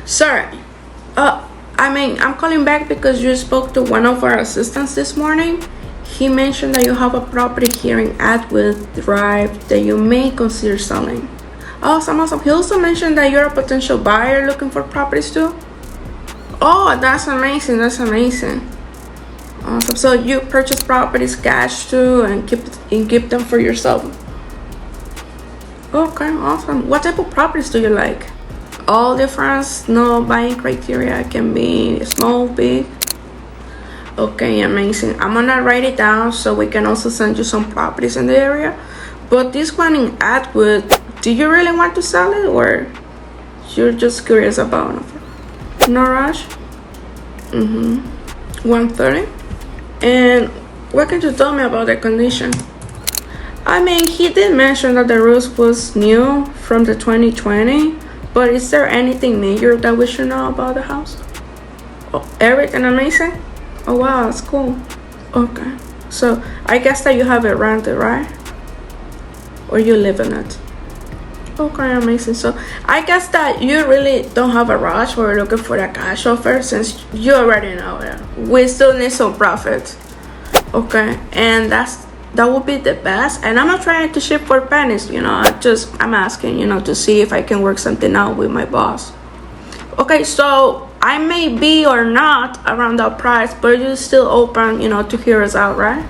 Sir, I'm calling back because you spoke to one of our assistants this morning. He mentioned that you have a property here in Atwood Drive that you may consider selling. Awesome, awesome. He also mentioned that you're a potential buyer looking for properties too. Oh, that's amazing. That's amazing. Awesome. So you purchase properties cash too and keep them for yourself. Okay, awesome. What type of properties do you like? All different, no buying criteria, can be small, big. Okay, amazing. I'm gonna write it down so we can also send you some properties in the area. But this one in Atwood, do you really want to sell it or you're just curious about it? No rush? 130. And what can you tell me about the condition? I mean, he did mention that the roof was new from the 2020, but is there anything major that we should know about the house? Oh, everything amazing? Oh wow, that's cool. Okay, so I guess that you have it rented, right? Or you live in it? Okay, amazing. So I guess that you really don't have a rush or looking for a cash offer since you already know it. We still need some profit. Okay, and that would be the best. And I'm not trying to ship for pennies, I'm asking, to see if I can work something out with my boss. Okay, so I may be or not around that price, but you're still open, to hear us out, right?